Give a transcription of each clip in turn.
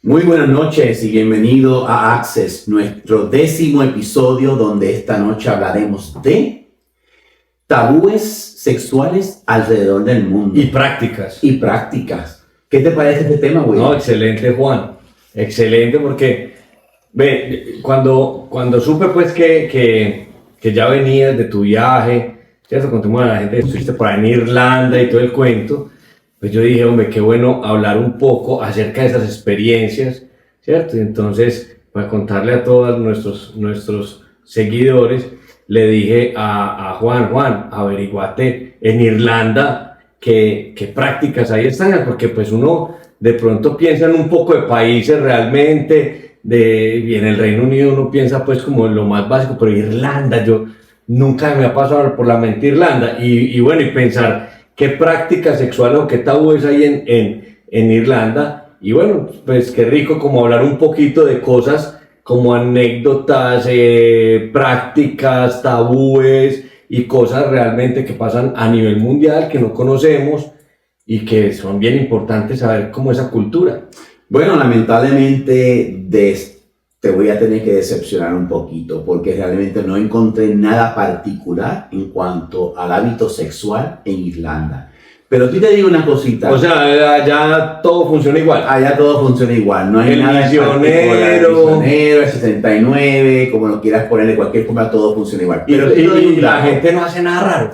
Muy buenas noches y bienvenido a Access, nuestro 10º episodio donde esta noche hablaremos de tabúes sexuales alrededor del mundo. Y prácticas. ¿Qué te parece este tema, güey? No, excelente, Juan. Excelente, porque cuando supe pues que ya venías de tu viaje, ¿cierto? Contemos a la gente que estuviste por ahí en Irlanda y todo el cuento, pues yo dije, hombre, qué bueno hablar un poco acerca de esas experiencias, ¿cierto? Y entonces, para contarle a todos nuestros seguidores, le dije a Juan, averiguate en Irlanda qué prácticas hay extrañas, porque pues uno de pronto piensa en un poco de países realmente, y en el Reino Unido uno piensa pues como en lo más básico, pero Irlanda, yo nunca me ha pasado por la mente Irlanda, y bueno, y pensar qué prácticas sexuales o qué tabúes hay en Irlanda, y bueno, pues qué rico como hablar un poquito de cosas como anécdotas, prácticas, tabúes y cosas realmente que pasan a nivel mundial que no conocemos y que son bien importantes saber cómo esa cultura. Bueno, lamentablemente te voy a tener que decepcionar un poquito porque realmente no encontré nada particular en cuanto al hábito sexual en Irlanda. Pero tú te digo una cosita. O sea, allá todo funciona igual. Allá todo funciona igual. No hay el nada misionero, el 69, como lo quieras poner de cualquier forma, todo funciona igual. Pero y la gente no hace nada raro.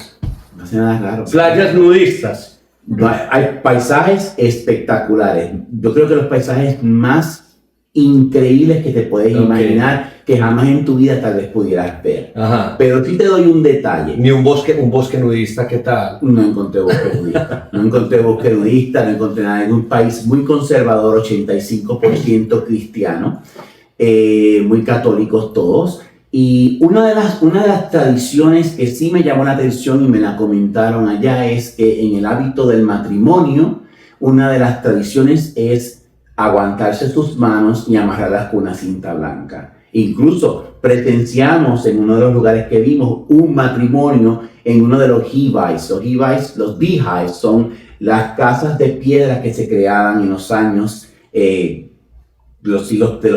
No hace nada raro. Playas nudistas. No, hay paisajes espectaculares. Yo creo que los paisajes más increíbles que te puedes imaginar, que jamás en tu vida tal vez pudieras ver. Ajá. Pero sí te doy un detalle. Ni un bosque nudista, ¿qué tal? No encontré bosque nudista. No encontré nada. En un país muy conservador, 85% cristiano, muy católicos todos. Y una de las tradiciones que sí me llamó la atención y me la comentaron allá es que en el hábito del matrimonio, una de las tradiciones es aguantarse sus manos y amarrarlas con una cinta blanca. Incluso presenciamos en uno de los lugares que vimos un matrimonio en uno de los beehives. Los beehives son las casas de piedra que se creaban en los años, los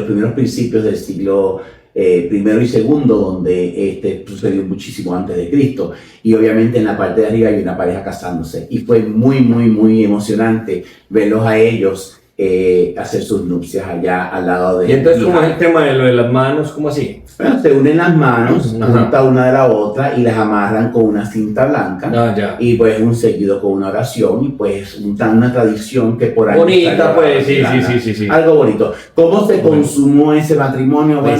primeros principios del siglo primero y segundo, donde sucedió muchísimo antes de Cristo. Y obviamente en la parte de arriba hay una pareja casándose. Y fue muy, muy, muy emocionante verlos a ellos hacer sus nupcias allá al lado de... Y entonces, ¿cómo es el tema de lo de las manos? ¿Cómo así? Bueno, se unen las manos, juntas una de la otra y las amarran con una cinta blanca. Ya. Y pues un seguido con una oración y pues una tradición que por ahí... Bonita, pues, sí. Algo bonito. ¿Cómo se consumó ese matrimonio? Bueno,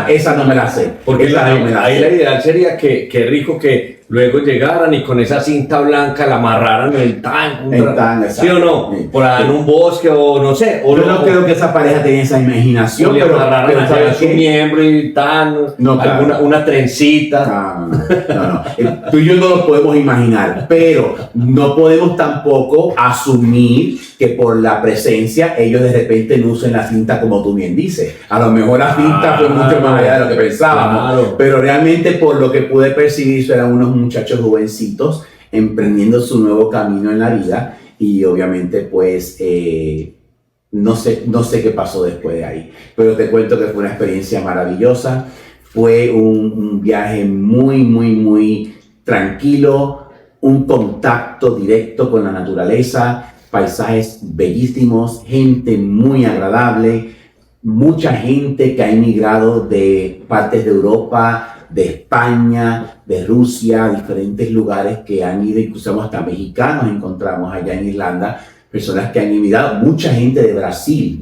esa no me la sé. Porque ahí la ideal sería que rico que luego llegaran y con esa cinta blanca la amarraran en el tanque. ¿Sí o no? Sí. Por ahí en un bosque o no sé. Yo no creo que esa pareja tenga esa imaginación. Pero amarraran a su miembro y tal, una trencita. No. Tú y yo no lo podemos imaginar, pero no podemos tampoco asumir que por la presencia ellos de repente no usen la cinta como tú bien dices. A lo mejor la cinta fue mucho más allá de lo que pensábamos, pero realmente por lo que pude percibir eran unos muchachos jovencitos emprendiendo su nuevo camino en la vida y obviamente pues no sé qué pasó después de ahí, pero te cuento que fue una experiencia maravillosa. Fue un viaje muy, muy, muy tranquilo, un contacto directo con la naturaleza, paisajes bellísimos, gente muy agradable, mucha gente que ha emigrado de partes de Europa, de España, de Rusia, diferentes lugares que han ido, incluso hasta mexicanos encontramos allá en Irlanda, personas que han emigrado, mucha gente de Brasil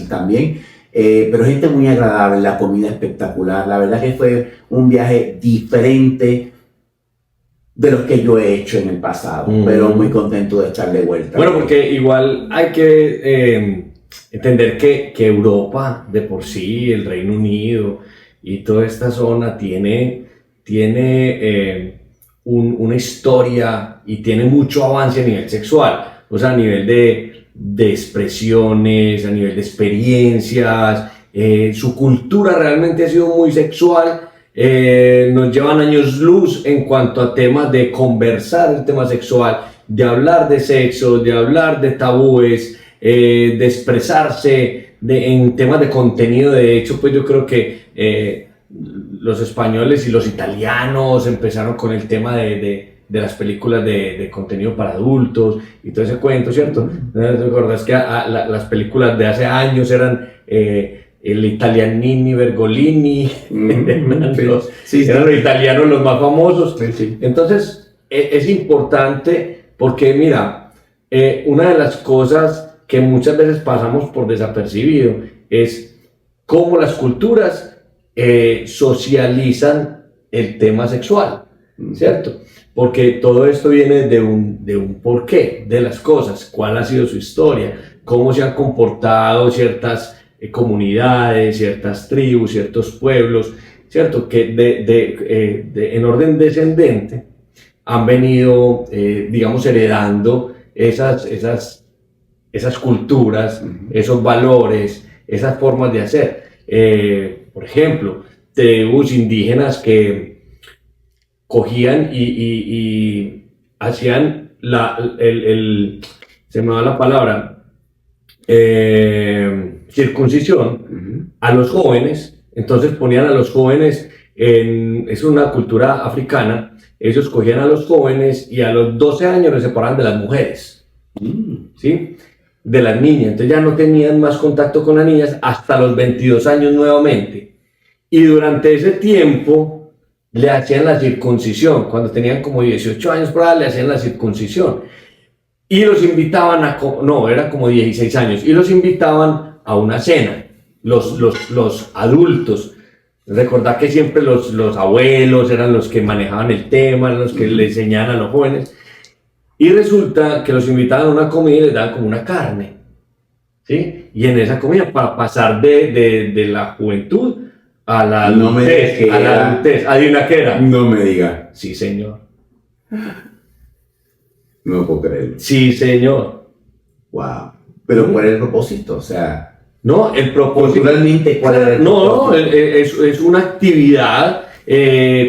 también. Pero gente muy agradable, la comida espectacular. La verdad que fue un viaje diferente de los que yo he hecho en el pasado, pero muy contento de estar de vuelta. Bueno, porque igual hay que entender que Europa de por sí, el Reino Unido y toda esta zona tiene una historia y tiene mucho avance a nivel sexual, o sea, a nivel de expresiones, a nivel de experiencias, su cultura realmente ha sido muy sexual, nos llevan años luz en cuanto a temas de conversar el tema sexual, de hablar de sexo, de hablar de tabúes, de expresarse en temas de contenido. De hecho, pues yo creo que los españoles y los italianos empezaron con el tema de las películas de contenido para adultos y todo ese cuento, ¿cierto? ¿Te acuerdas que las películas de hace años eran el Italianini, Bergolini, eran los italianos los más famosos? Sí. Entonces, es importante porque, mira, una de las cosas que muchas veces pasamos por desapercibido es cómo las culturas socializan el tema sexual, ¿cierto? Porque todo esto viene de un porqué de las cosas, cuál ha sido su historia, cómo se han comportado ciertas comunidades, ciertas tribus, ciertos pueblos, ¿cierto? Que en orden descendente han venido, digamos, heredando esas culturas, esos valores, esas formas de hacer. Por ejemplo, tribus indígenas que cogían y hacían se me va la palabra, circuncisión a los jóvenes. Entonces ponían a los jóvenes, es una cultura africana, ellos cogían a los jóvenes y a los 12 años les separaban de las mujeres, ¿sí? De las niñas. Entonces ya no tenían más contacto con las niñas hasta los 22 años nuevamente. Y durante ese tiempo le hacían la circuncisión. Cuando tenían como 18 años por ahí, le hacían la circuncisión. Y los invitaban eran como 16 años, y los invitaban a una cena, los adultos. Recordad que siempre los abuelos eran los que manejaban el tema, eran los que le enseñaban a los jóvenes. Y resulta que los invitaban a una comida y les daban como una carne, ¿sí? Y en esa comida, para pasar de la juventud a la adultez, ¿adivina qué era? No me diga. Sí, señor. No puedo creerlo. Sí, señor. Wow. Pero ¿cuál es el propósito? O sea, no, el propósito. Culturalmente, ¿cuál era el propósito? No, es una actividad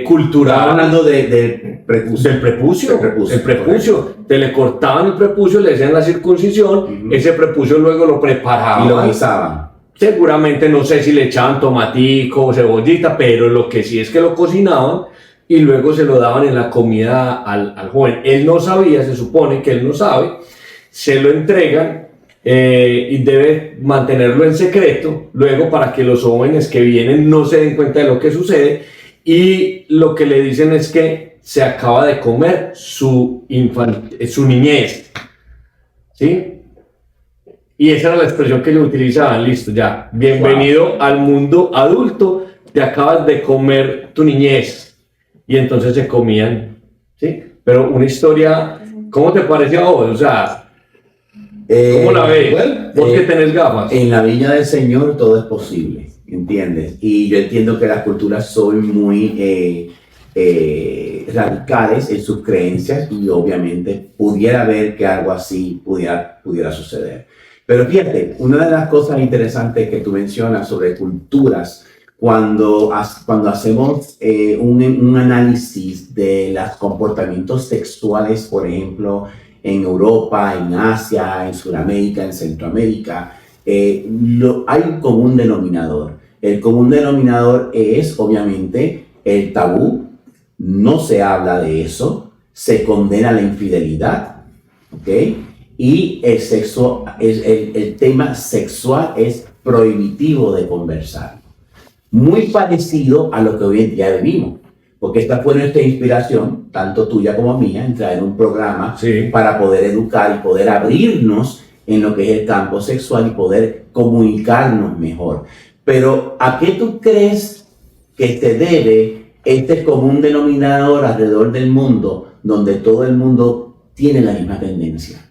cultural. Estaba hablando del prepucio. Del prepucio. El prepucio. Correcto. Te le cortaban el prepucio, le hacían la circuncisión, ese prepucio luego lo preparaban. Y lo guisaban. Seguramente, no sé si le echaban tomatico o cebollita, pero lo que sí es que lo cocinaban y luego se lo daban en la comida al joven. Él no sabía, se supone que él no sabe, se lo entregan y debe mantenerlo en secreto, luego para que los jóvenes que vienen no se den cuenta de lo que sucede, y lo que le dicen es que se acaba de comer su niñez, ¿sí? Y esa era la expresión que ellos utilizaban. Listo, ya, bienvenido al mundo adulto, te acabas de comer tu niñez. Y entonces se comían, ¿sí? Pero una historia, ¿cómo te pareció a vos? O sea, ¿cómo la ves? Bueno, vos que tenés gafas. En la viña del Señor todo es posible, ¿entiendes? Y yo entiendo que las culturas son muy radicales en sus creencias, y obviamente pudiera haber que algo así pudiera suceder. Pero fíjate, una de las cosas interesantes que tú mencionas sobre culturas, cuando hacemos un análisis de los comportamientos sexuales, por ejemplo, en Europa, en Asia, en Sudamérica, en Centroamérica, hay un común denominador. El común denominador es, obviamente, el tabú. No se habla de eso, se condena la infidelidad, ¿ok? Y el tema sexual es prohibitivo de conversar. Muy parecido a lo que hoy en día vivimos, porque esta fue nuestra inspiración, tanto tuya como mía, en traer un programa para poder educar y poder abrirnos en lo que es el campo sexual y poder comunicarnos mejor. Pero ¿a qué tú crees que se debe este común denominador alrededor del mundo, donde todo el mundo tiene la misma tendencia?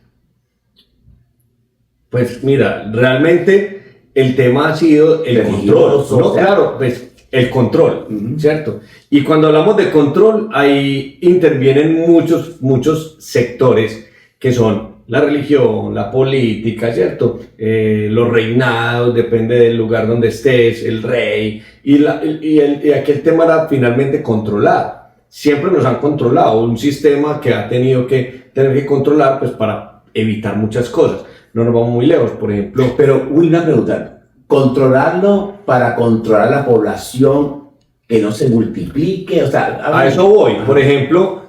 Pues mira, realmente el tema ha sido el control. No, claro, pues el control, ¿cierto? Y cuando hablamos de control, ahí intervienen muchos sectores que son la religión, la política, ¿cierto? Los reinados, depende del lugar donde estés, el rey, y aquí el tema era finalmente controlar. Siempre nos han controlado, un sistema que ha tenido que tener que controlar, pues para evitar muchas cosas. no nos vamos muy lejos, por ejemplo. Pero una pregunta, ¿controlarlo para controlar la población que no se multiplique? O sea, A eso voy. Por ejemplo,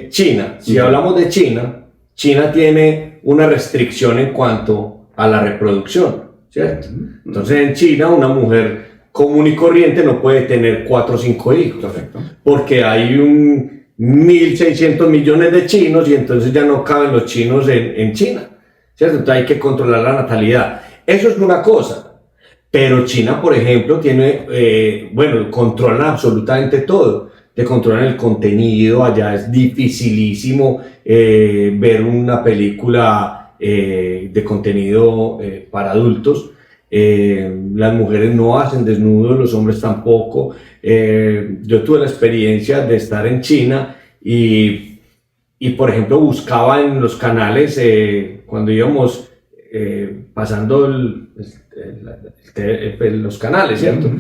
China. Si hablamos de China, China tiene una restricción en cuanto a la reproducción, ¿cierto? Entonces en China una mujer común y corriente no puede tener 4 o 5 hijos. Perfecto. Porque hay 1.600 millones de chinos y entonces ya no caben los chinos en China, ¿cierto? Entonces hay que controlar la natalidad. Eso es una cosa. Pero China, por ejemplo, tiene, controlan absolutamente todo. Te controlan el contenido, allá es dificilísimo ver una película de contenido para adultos. Las mujeres no hacen desnudos, los hombres tampoco. Yo tuve la experiencia de estar en China y por ejemplo, buscaba en los canales, cuando íbamos pasando los canales, ¿cierto?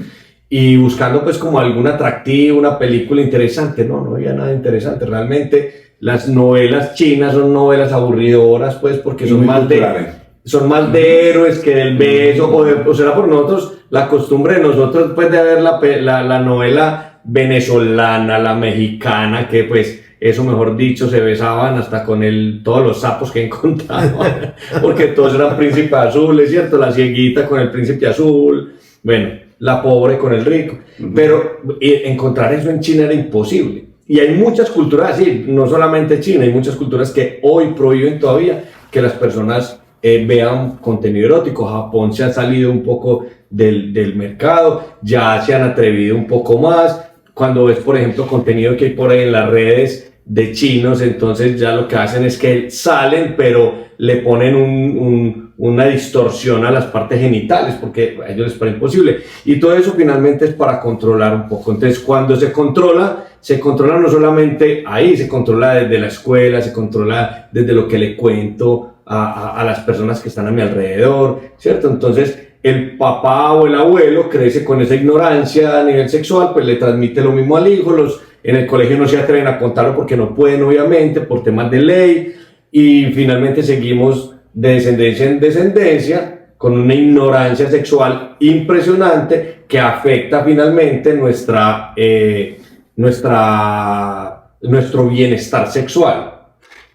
Y buscando pues como algún atractivo, una película interesante. No había nada interesante. Realmente las novelas chinas son novelas aburridoras, pues, porque son más de héroes que del beso, o será por nosotros, la costumbre de nosotros pues de ver la novela venezolana, la mexicana, que pues eso, mejor dicho, se besaban hasta con todos los sapos que encontraban, porque todos eran príncipes azules, ¿cierto? La cieguita con el príncipe azul, bueno, la pobre con el rico. Pero encontrar eso en China era imposible. Y hay muchas culturas así, no solamente China, hay muchas culturas que hoy prohíben todavía que las personas vean contenido erótico. Japón se ha salido un poco del mercado, ya se han atrevido un poco más. Cuando ves, por ejemplo, contenido que hay por ahí en las redes de chinos, entonces ya lo que hacen es que salen, pero le ponen una distorsión a las partes genitales, porque a ellos les parece imposible. Y todo eso finalmente es para controlar un poco. Entonces, cuando se controla no solamente ahí, se controla desde la escuela, se controla desde lo que le cuento a las personas que están a mi alrededor, ¿cierto? Entonces, el papá o el abuelo crece con esa ignorancia a nivel sexual, pues le transmite lo mismo al hijo. En el colegio no se atreven a contarlo porque no pueden, obviamente, por temas de ley, y finalmente seguimos de descendencia en descendencia con una ignorancia sexual impresionante que afecta finalmente nuestro bienestar sexual.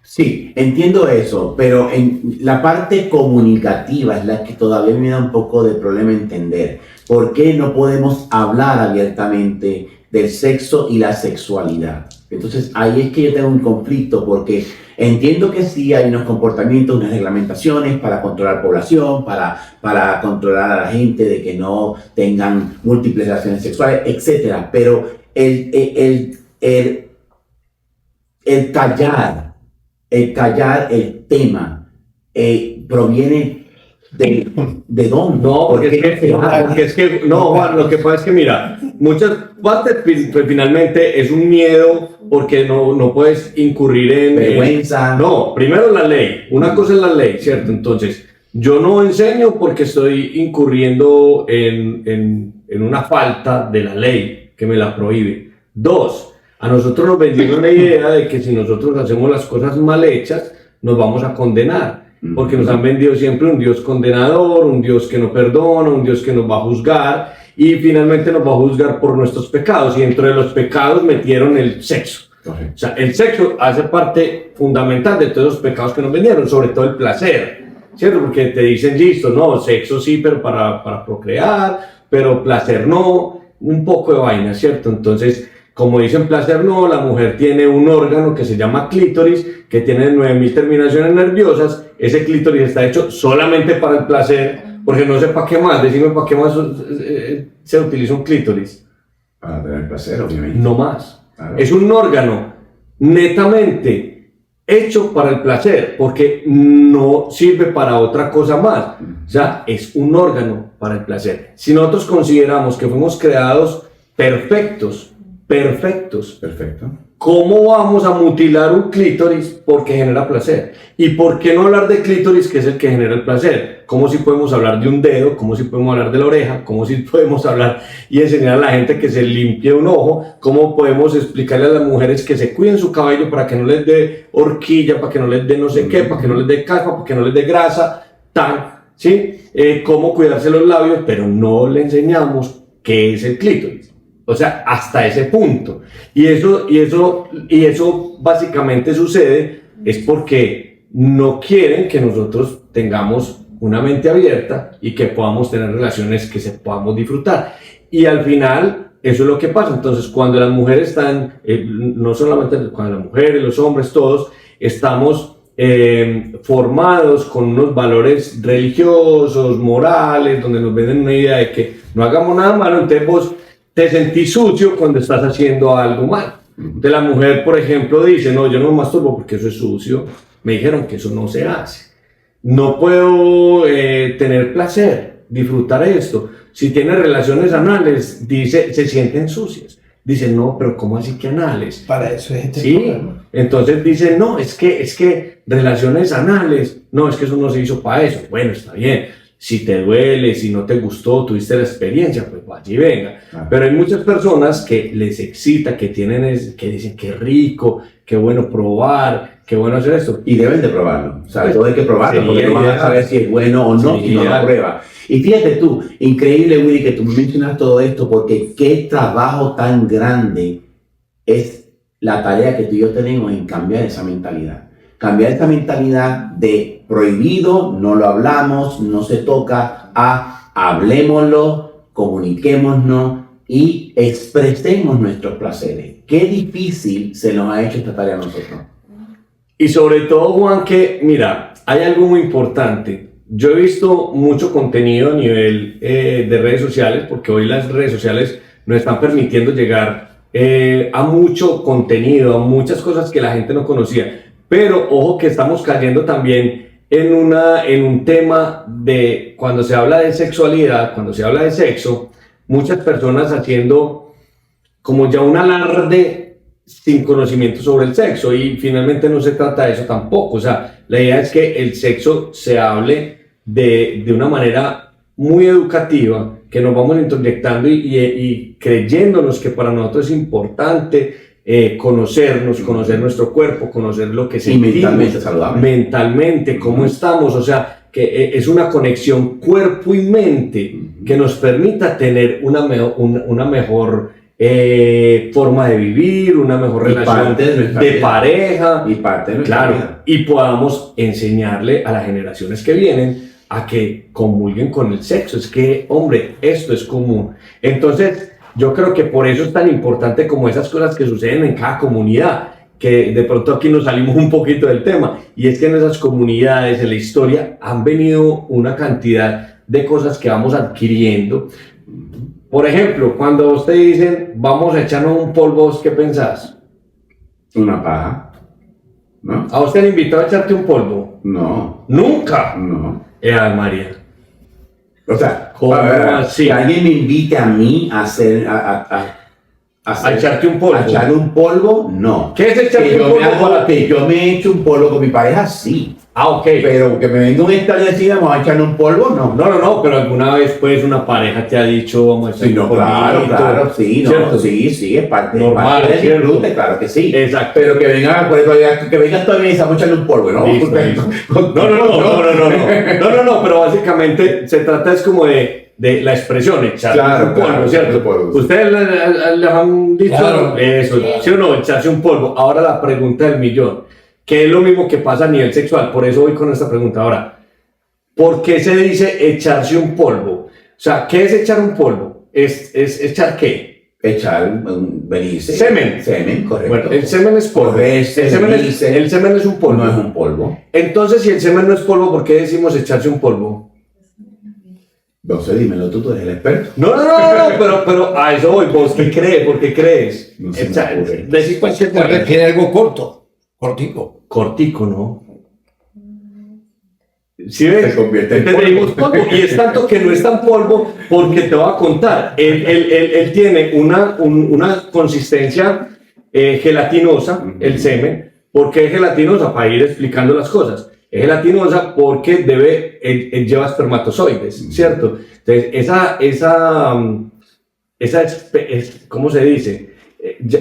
Sí, entiendo eso, pero en la parte comunicativa es la que todavía me da un poco de problema entender. ¿Por qué no podemos hablar abiertamente del sexo y la sexualidad? Entonces ahí es que yo tengo un conflicto, porque entiendo que sí hay unos comportamientos, unas reglamentaciones para controlar población, para controlar a la gente de que no tengan múltiples relaciones sexuales, etc. Pero el callar el tema proviene de dónde. No, Juan, lo que pasa es que mira, muchas partes pues, finalmente es un miedo porque no puedes incurrir en vergüenza. No, primero la ley, una cosa es la ley, ¿cierto? Entonces, yo no enseño porque estoy incurriendo en una falta de la ley que me la prohíbe. 2, a nosotros nos vendieron la idea de que si nosotros hacemos las cosas mal hechas, nos vamos a condenar. Porque nos han vendido siempre un Dios condenador, un Dios que no perdona, un Dios que nos va a juzgar, y finalmente nos va a juzgar por nuestros pecados. Y dentro de los pecados metieron el sexo. Correcto. O sea, el sexo hace parte fundamental de todos los pecados que nos vendieron, sobre todo el placer, ¿cierto? Porque te dicen, listo, no, sexo sí, pero para procrear, pero placer no, un poco de vaina, ¿cierto? Entonces, como dicen placer no, la mujer tiene un órgano que se llama clítoris, que tiene 9.000 terminaciones nerviosas. Ese clítoris está hecho solamente para el placer, porque no sé para qué más, decime para qué más se utiliza un clítoris. Para tener placer, obviamente. No más. Claro. Es un órgano netamente hecho para el placer, porque no sirve para otra cosa más. O sea, es un órgano para el placer. Si nosotros consideramos que fuimos creados perfectos, Perfecto. ¿cómo vamos a mutilar un clítoris porque genera placer? ¿Y por qué no hablar de clítoris, que es el que genera el placer? ¿Cómo si podemos hablar de un dedo? ¿Cómo si podemos hablar de la oreja? ¿Cómo si podemos hablar y enseñar a la gente que se limpie un ojo? ¿Cómo podemos explicarle a las mujeres que se cuiden su cabello para que no les dé horquilla, para que no les dé no sé qué, para que no les dé caspa, para que no les dé grasa, ¿sí? Cómo cuidarse los labios, pero no le enseñamos qué es el clítoris. O sea, hasta ese punto. Y eso básicamente sucede es porque no quieren que nosotros tengamos una mente abierta y que podamos tener relaciones que se podamos disfrutar. Y al final, eso es lo que pasa. Entonces, cuando las mujeres están, no solamente cuando las mujeres, los hombres, todos, estamos formados con unos valores religiosos, morales, donde nos venden una idea de que no hagamos nada malo, entonces vos te sentís sucio cuando estás haciendo algo mal. De la mujer, por ejemplo, dice, no, yo no me masturbo porque eso es sucio. Me dijeron que eso no se hace. No puedo tener placer, disfrutar esto. Si tiene relaciones anales, dice, se sienten sucias. Dicen, no, pero ¿cómo así que anales? Para eso es este Sí, programa. entonces dicen, no, es que relaciones anales, no, es que eso no se hizo para eso. Bueno, está bien. Si te duele, si no te gustó, tuviste la experiencia, pues vaya y venga. Pero hay muchas personas que les excita, que dicen que rico, qué bueno probar, qué bueno hacer esto. Y deben de probarlo. O sea, Pues, todo hay que probarlo, sí, porque no van a saber si es bueno o no Sí, si no lo prueba. Y fíjate tú, increíble, Willy, que tú mencionas todo esto, porque qué trabajo tan grande es la tarea que tú y yo tenemos en cambiar esa mentalidad. Cambiar esa mentalidad de prohibido, no lo hablamos, no se toca, a hablémoslo, comuniquémonos y expresemos nuestros placeres. Qué difícil se nos ha hecho esta tarea a nosotros. Y sobre todo, Juan, que mira, hay algo muy importante. Yo he visto mucho contenido a nivel de redes sociales, porque hoy las redes sociales nos están permitiendo llegar a mucho contenido, a muchas cosas que la gente no conocía. Pero ojo que estamos cayendo también en un tema de cuando se habla de sexualidad, cuando se habla de sexo, muchas personas haciendo como ya un alarde sin conocimiento sobre el sexo, y finalmente no se trata de eso tampoco. O sea, la idea es que el sexo se hable de una manera muy educativa, que nos vamos introyectando y creyéndonos que para nosotros es importante conocernos, conocer nuestro cuerpo, conocer lo que sentimos, mentalmente saludable. Mentalmente, cómo estamos, o sea, que es una conexión cuerpo y mente que nos permita tener una mejor forma de vivir, una mejor relación de pareja, y parte de nuestra claro, vida. y podamos enseñarle a las generaciones que vienen a que comulguen con el sexo. Es que, hombre, esto es común. Entonces, yo creo que por eso es tan importante como esas cosas que suceden en cada comunidad, que de pronto aquí nos salimos un poquito del tema, y es que en esas comunidades, en la historia, han venido una cantidad de cosas que vamos adquiriendo. Por ejemplo, cuando ustedes dicen, vamos a echarnos un polvo, ¿qué pensás? Una paja, ¿no? ¿A usted le invitó a echarte un polvo? No, ¡Nunca! no. María. O sea, ¿Cómo a ver, así? que alguien me invite a mí a hacer, ¿A echarte un polvo? a echarle un polvo, no. ¿Qué es echarte Que un yo, polvo? que yo me eche un polvo con mi pareja, sí. Ah, ok. Pero que me venga un extraño y decir, vamos a echarle un polvo, no. No, pero alguna vez pues una pareja te ha dicho, vamos a echar Sí, no, un polvito, claro, sí, no, ¿cierto? sí, es parte, Normal, parte del ¿cierto? disfrute, claro que sí. Exacto. Pero que venga, pues, que vengas todavía y dices, vamos a echarle un polvo, ¿no? Listo, listo. No, pero básicamente se trata es como de la expresión, echarse Claro, un polvo, claro, ¿cierto? echarse polvo, sí. Ustedes les han dicho Claro. eso, ¿sí o no? Echarse un polvo. Ahora la pregunta del millón, que es lo mismo que pasa a nivel sexual, por eso voy con esta pregunta ahora. ¿Por qué se dice echarse un polvo? O sea, ¿qué es echar un polvo? ¿Es echar qué? Echar venirse. Semen. Correcto. Bueno, el semen es polvo. Correrse, El semen venirse. el semen es un polvo. No es un polvo. Entonces, si el semen no es polvo, ¿por qué decimos echarse un polvo? No sé, dímelo tú eres el experto. No, pero a eso voy. ¿Vos qué crees? ¿Por qué crees? No se me ocurre. Decir cualquier Se refiere a algo corto, cortico. cortico, ¿no? ¿Sí ves? Se convierte en Te polvo. dimos polvo. Y es tanto que no es tan polvo, porque te voy a contar. Él tiene una consistencia gelatinosa, el semen. ¿Por qué es gelatinosa? para ir explicando las cosas. Es gelatinosa porque lleva espermatozoides, ¿cierto? Entonces, ¿cómo se dice?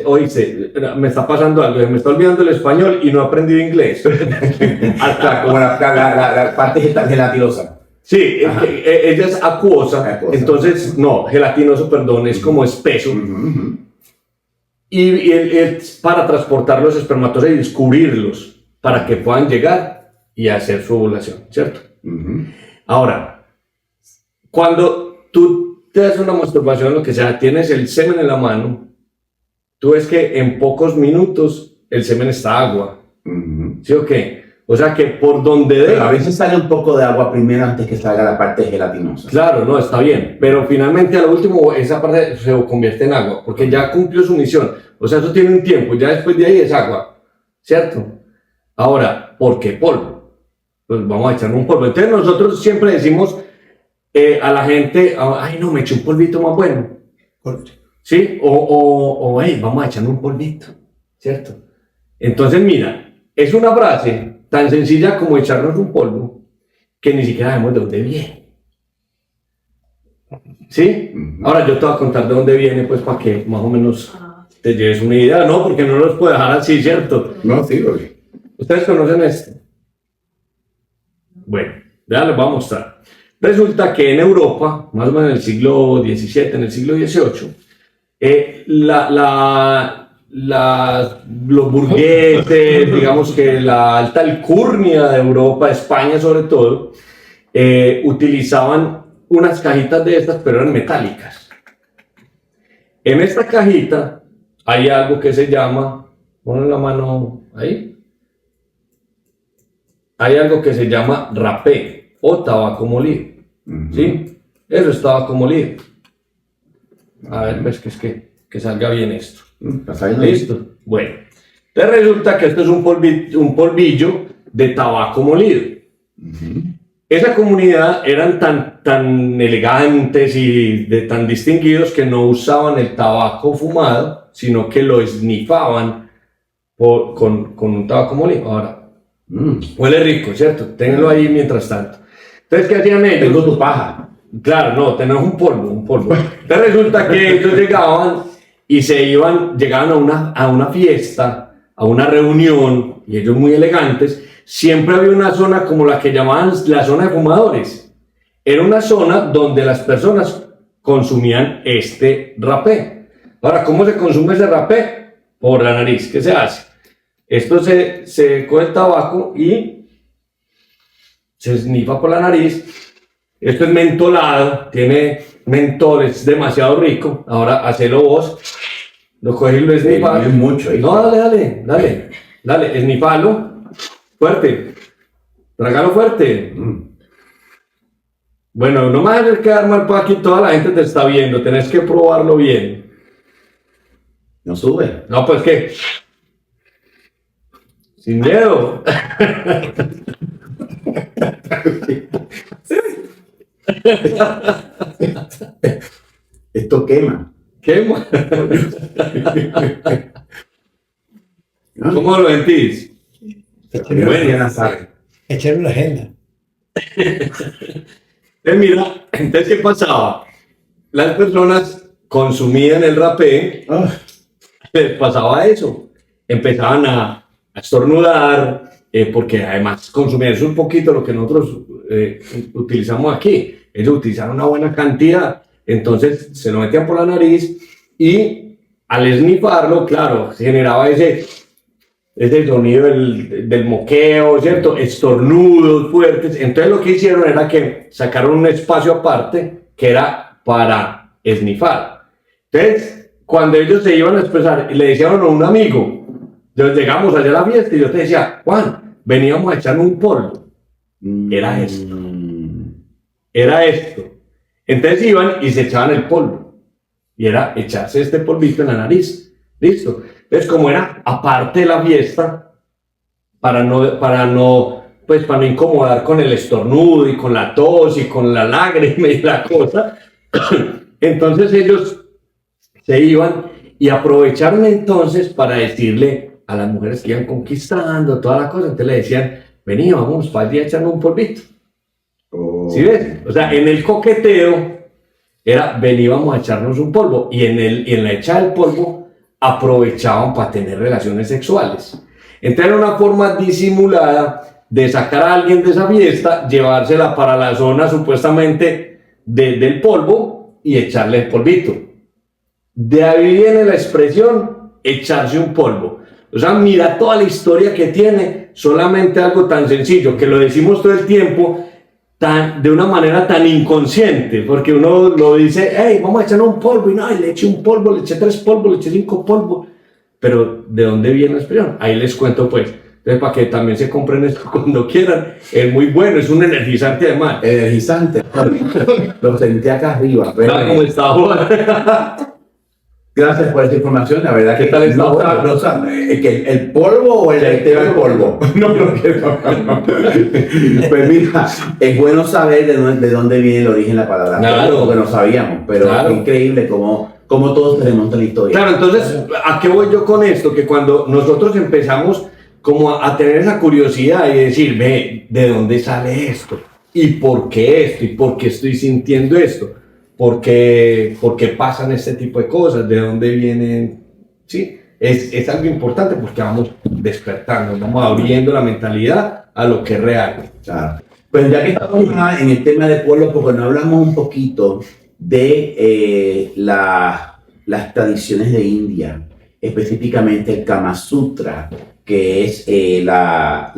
Oíste, me está pasando algo, me está olvidando el español y no he aprendido inglés. Como la parte gelatinosa. Sí, ella es acuosa, entonces, no, gelatinoso, perdón, es como espeso. Y para transportar los espermatozoides, cubrirlos, para que puedan llegar y hacer su ovulación, ¿cierto? Ahora, cuando tú te das una masturbación, lo que sea, tienes el semen en la mano, tú ves que en pocos minutos el semen está agua, ¿sí o qué? O sea que por donde Pero a veces sale un poco de agua primero antes que salga la parte gelatinosa. Claro, no, está bien, pero finalmente a lo último esa parte se convierte en agua, porque ya cumplió su misión, o sea, eso tiene un tiempo, ya después de ahí es agua, ¿cierto? Ahora, ¿por qué polvo? Pues vamos a echarle un polvo. Entonces nosotros siempre decimos a la gente, ay no, me eché un polvito más bueno, ¿sí? Hey, vamos a echarle un polvito, ¿cierto? Entonces mira, es una frase tan sencilla como echarnos un polvo, que ni siquiera sabemos de dónde viene. ¿Sí? Ahora yo te voy a contar de dónde viene, pues para que más o menos te lleves una idea, ¿no? Porque no los puedo dejar así, ¿cierto? No, sí, porque... ¿Ustedes conocen esto? Bueno, ya les voy a mostrar. Resulta que en Europa, más o menos en el siglo XVII, en el siglo XVIII, los burgueses, digamos que la alta alcurnia de Europa, España sobre todo, utilizaban unas cajitas de estas, pero eran metálicas. En esta cajita hay algo que se llama, ponen la mano ahí, hay algo que se llama rapé o tabaco molido, ¿sí? Eso es tabaco molido. A ver, ves que salga bien esto. ¿Listo? Bueno, entonces resulta que esto es un polvillo de tabaco molido. Esa comunidad eran tan elegantes y tan distinguidos que no usaban el tabaco fumado, sino que lo esnifaban con un tabaco molido. Ahora, huele rico, ¿cierto? Ténganlo ahí mientras tanto. Entonces, ¿qué hacían ellos? Tengo tu paja. Claro, no, tenemos un polvo. Entonces resulta que ellos llegaban y llegaban a una fiesta, a una reunión, y ellos muy elegantes, siempre había una zona como la que llamaban la zona de fumadores. Era una zona donde las personas consumían este rapé. Ahora, ¿cómo se consume ese rapé? Por la nariz. ¿Qué se hace? Esto se coge el tabaco y se esnifa por la nariz. Esto es mentolado, tiene mentol, es demasiado rico. Ahora, hacelo vos. Lo coges y lo esnifas. Es mucho. No, dale, esnifalo. Fuerte. Trágalo fuerte. Bueno, no me vas a hacer quedar mal, pues aquí toda la gente te está viendo. Tenés que probarlo bien. No sube. No, pues ¿qué? Sin miedo. Esto quema. ¿Qué? ¿Cómo lo sentís? Bueno, ya no sabe. Echarle una agenda. Mira, entonces, ¿qué pasaba? Las personas consumían el rapé, les pasaba eso. Empezaban a estornudar, porque además consumían eso un poquito lo que nosotros utilizamos aquí. Ellos utilizaron una buena cantidad, entonces se lo metían por la nariz y al esnifarlo, claro, generaba ese sonido del moqueo, ¿cierto? Estornudos fuertes. Entonces lo que hicieron era que sacaron un espacio aparte que era para esnifar. Entonces, cuando ellos se iban a expresar y le decían a un amigo, llegamos allá a la fiesta y yo te decía, Juan, veníamos a echar un polvo. Era esto. Era esto. Entonces iban y se echaban el polvo. Y era echarse este polvito en la nariz. ¿Listo? Entonces, como era aparte de la fiesta, para no incomodar con el estornudo y con la tos y con la lágrima y la cosa, entonces ellos se iban Y aprovecharon entonces para decirle a las mujeres que iban conquistando toda la cosa, entonces le decían, vení, vamos para allí a echarnos un polvito. ¿Sí ves? O sea, en el coqueteo era, veníamos a echarnos un polvo, y en la echada del polvo aprovechaban para tener relaciones sexuales. Entonces era una forma disimulada de sacar a alguien de esa fiesta, llevársela para la zona supuestamente del polvo y echarle el polvito. De ahí viene la expresión echarse un polvo. O sea, mira toda la historia que tiene, solamente algo tan sencillo, que lo decimos todo el tiempo, de una manera tan inconsciente, porque uno lo dice, hey, vamos a echar un polvo, y no, y le eché un polvo, le eché 3 polvos, le eché 5 polvos. Pero, ¿de dónde viene la expresión? Ahí les cuento, pues. Entonces, para que también se compren esto cuando quieran, es muy bueno, es un energizante además. Energizante. Lo sentí acá arriba. Pero, ¿Cómo está? gracias por esa información, la verdad. ¿Qué tal está? Que el polvo o el tema del polvo. No. Pues mira, es bueno saber de dónde viene el origen de la palabra. Claro. Porque no sabíamos, pero Claro. es increíble cómo todos se remonta la historia. Claro, entonces, ¿a qué voy yo con esto? Que cuando nosotros empezamos como a tener esa curiosidad y decir, ve, ¿de dónde sale esto? ¿Y por qué esto? ¿Y por qué estoy sintiendo esto? ¿Por qué pasan este tipo de cosas? ¿De dónde vienen? Sí, es algo importante porque vamos despertando, vamos abriendo la mentalidad a lo que es real. Claro. Pues ya que estamos en el tema de pueblo, porque nos hablamos un poquito de las tradiciones de India, específicamente el Kama Sutra, que es las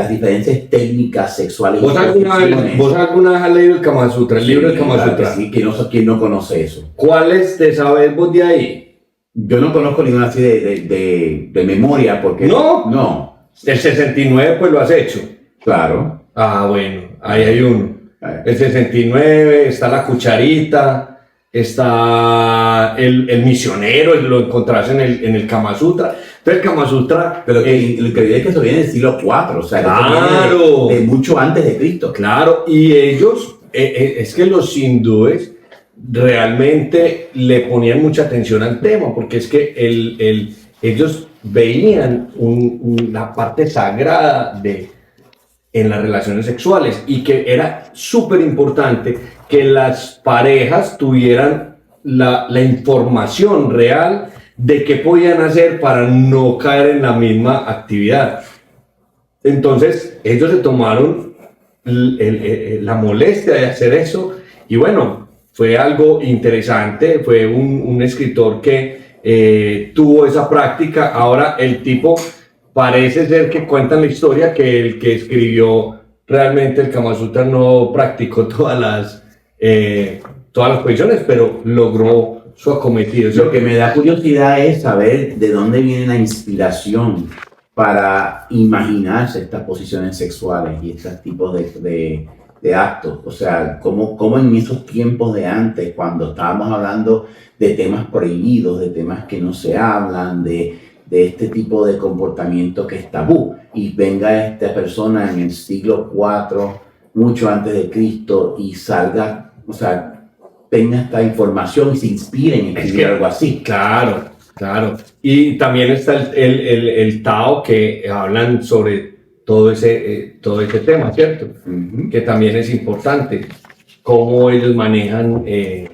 diferentes técnicas sexuales. ¿Vos alguna vez has leído el Kama Sutra, el libro del Kama Claro Sutra? que sí, ¿quién no conoce eso? ¿Cuáles te sabes vos de ahí? Yo no conozco ninguna así de memoria, porque... ¿No? No, El 69 pues lo has hecho. claro. Ah, bueno, ahí hay uno. El 69, está la cucharita, está el misionero, lo encontrás en el Kama Sutra. Entonces el Kama Sutra... Pero lo que es que eso viene del siglo IV, o sea, que eso Claro. viene de mucho antes de Cristo. Claro, y ellos, es que los hindúes realmente le ponían mucha atención al tema, porque es que ellos veían la parte sagrada en las relaciones sexuales, y que era súper importante que las parejas tuvieran la información real de qué podían hacer para no caer en la misma actividad. Entonces ellos se tomaron la molestia de hacer eso, y bueno, fue algo interesante. Fue un escritor que tuvo esa práctica. Ahora el tipo parece ser que cuentan la historia que el que escribió realmente el Kama Sutra no practicó todas las posiciones, pero logró su acometido. Lo que me da curiosidad es saber de dónde viene la inspiración para imaginarse estas posiciones sexuales y estos tipos de actos. O sea, cómo en esos tiempos de antes, cuando estábamos hablando de temas prohibidos, de temas que no se hablan, de este tipo de comportamiento que es tabú, y venga esta persona en el siglo IV, mucho antes de Cristo, y salga, o sea, tenga esta información y se inspire en escribir algo así. Claro, claro. Y también está el Tao, que hablan sobre todo ese tema, ¿cierto? Uh-huh. Que también es importante, cómo ellos manejan el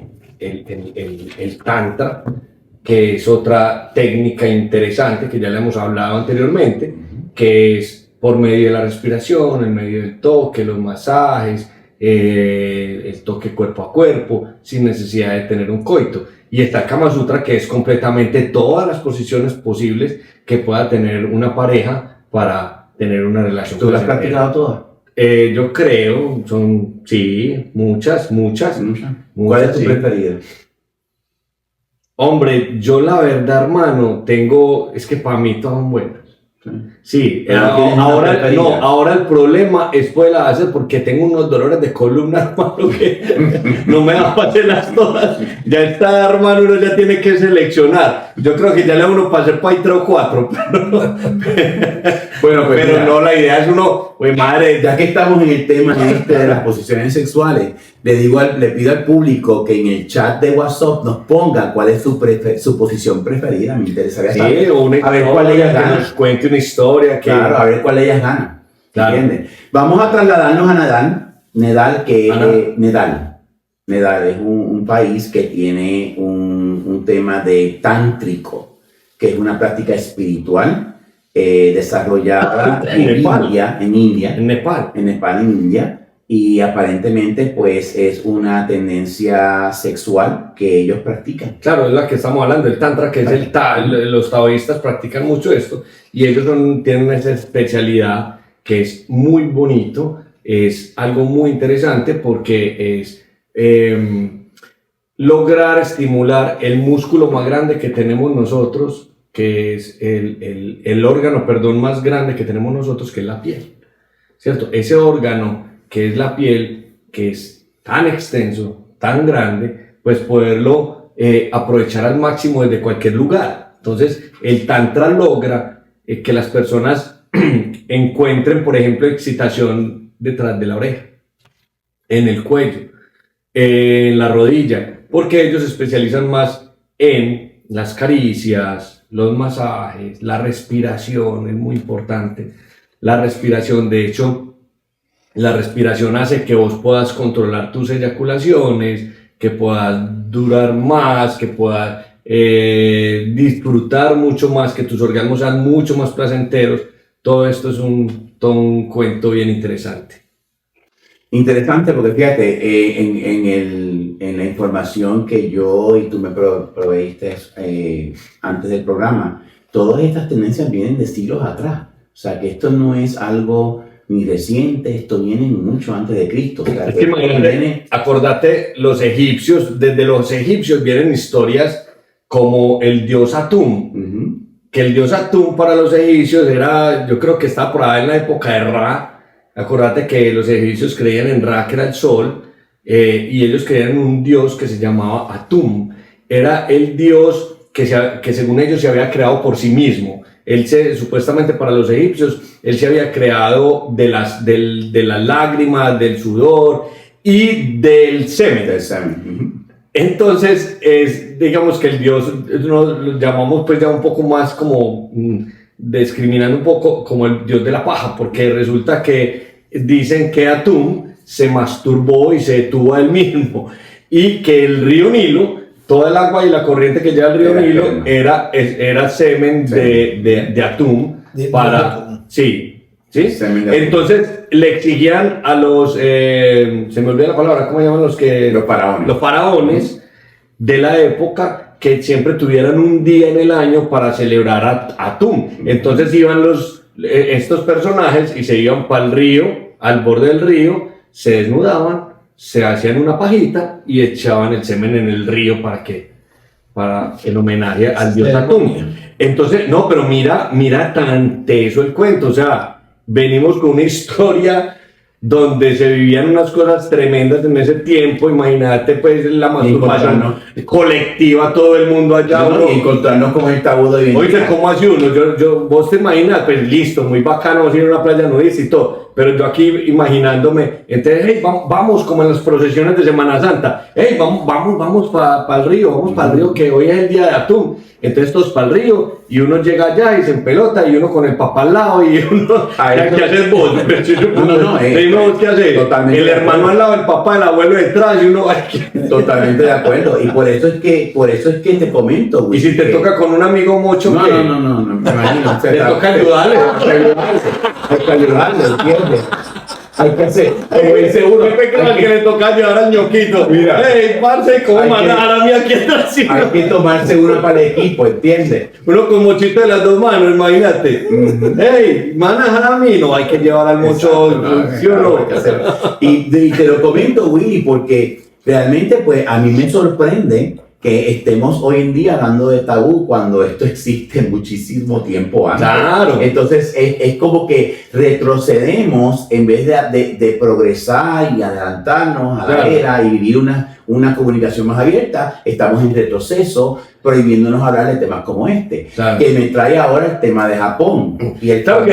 Tantra, que es otra técnica interesante que ya le hemos hablado anteriormente, que es por medio de la respiración, en medio del toque, los masajes, el toque cuerpo a cuerpo, sin necesidad de tener un coito. Y está el Kama Sutra, que es completamente todas las posiciones posibles que pueda tener una pareja para tener una relación. ¿Tú las has practicado todas? Yo creo, sí, muchas. ¿Cuál es tu Sí. preferida? Hombre, yo la verdad, hermano, es que para mí todas son buenas. Sí, Pero tienes una preferida. ahora el problema es por la base, porque tengo unos dolores de columna, hermano, que no me da para hacerlas todas. Ya está, hermano, uno ya tiene que seleccionar. Yo creo que ya le uno para hacer para ahí 3 o 4. Bueno, pues Pero mira, no, la idea es uno Pues madre, Ya que estamos en el tema de las posiciones sexuales, le pido al público que en el chat de WhatsApp nos ponga cuál es su posición preferida. Me interesaría sí, saber. o una A ver cuál de ellas historia, que gana. nos cuente una historia que... Claro, a ver cuál de ellas gana. Claro. ¿Entiendes? Vamos a trasladarnos a Nedal, que Nedal es un país que tiene un tema de tántrico, que es una práctica espiritual desarrollada En Nepal. en India, En Nepal. en Nepal, en India, y aparentemente pues es una tendencia sexual que ellos practican. Claro, es la que estamos hablando, el tantra, que es los taoístas practican mucho esto, y ellos tienen esa especialidad que es muy bonito, es algo muy interesante porque es lograr estimular el músculo más grande que tenemos nosotros, que es el órgano, más grande que tenemos nosotros, que es la piel, ¿cierto? Ese órgano que es la piel, que es tan extenso, tan grande, pues poderlo aprovechar al máximo desde cualquier lugar. Entonces, el tantra logra que las personas encuentren, por ejemplo, excitación detrás de la oreja, en el cuello, en la rodilla, porque ellos se especializan más en las caricias, los masajes, la respiración es muy importante. La respiración, de hecho, la respiración hace que vos puedas controlar tus eyaculaciones, que puedas durar más, que puedas disfrutar mucho más, que tus orgasmos sean mucho más placenteros. Todo esto es todo un cuento bien interesante. Interesante porque fíjate, en la información que yo y tú me proveíste antes del programa, todas estas tendencias vienen de siglos atrás. O sea, que esto no es algo ni reciente, esto viene mucho antes de Cristo. O sea, Es que imagínate, acordate, los egipcios, desde los egipcios vienen historias como el dios Atum, que el dios Atum para los egipcios era, yo creo que estaba por ahí en la época de Ra. Acordate que los egipcios creían en Ra, que era el sol, y ellos creían en un dios que se llamaba Atum. Era el dios que según ellos se había creado por sí mismo. Supuestamente para los egipcios, él se había creado de las lágrimas, del sudor y del semen. Entonces, digamos que el dios, lo llamamos pues ya un poco más como... discriminando un poco como el dios de la paja, porque resulta que dicen que Atum se masturbó y se detuvo a él mismo, y que el río Nilo, toda el agua y la corriente que lleva el río Nilo era semen de Atum para... Sí. Entonces le exigían a los... se me olvida la palabra, ¿cómo llaman los que...? Los faraones de la época, que siempre tuvieran un día en el año para celebrar a Atum. Entonces iban estos personajes y se iban para el río, al borde del río, se desnudaban, se hacían una pajita y echaban el semen en el río en homenaje al dios Atum. Entonces, no, pero mira tan teso el cuento, o sea, venimos con una historia donde se vivían unas cosas tremendas en ese tiempo. Imagínate pues la masturbación colectiva, todo el mundo allá, y encontrarnos con el tabú de hoy. Oye, ¿cómo hace uno? Vos te imaginas, pues listo, muy bacano, vamos a ir a una playa nudista y todo, pero yo aquí imaginándome, entonces, hey, vamos como en las procesiones de Semana Santa, hey, vamos para el río, que hoy es el día de Atum. Entonces todos para el río y uno llega allá y se empelota y uno con el papá al lado y uno... ¿Qué haces vos? ¿Qué haces? Totalmente el hermano al lado, el papá, el abuelo detrás y uno... Totalmente de acuerdo. Y por eso es que te comento, güey. Y si te toca con un amigo mucho... No, me imagino. Te toca ayudarle. Hay que ayudarle, ¿entiendes? Hay que hacer, como dice uno, que le toca ayudar al ñoquito. Mira, hey, parce, ¿cómo mandar a mí aquí atrás? Hay que tomarse una para el equipo, ¿entiendes? Uno con mochito de las dos manos, imagínate. Hey, manejar a mí, no hay que llevar al mocho. ¿Sí o no? Y te lo comento, Willy, porque realmente pues a mí me sorprende que estemos hoy en día hablando de tabú cuando esto existe muchísimo tiempo antes. Claro. Entonces es como que retrocedemos en vez de progresar y adelantarnos a la era y vivir una comunicación más abierta, estamos en retroceso, prohibiéndonos hablar de temas como este. Claro. Que me trae ahora el tema de Japón. Y el Claro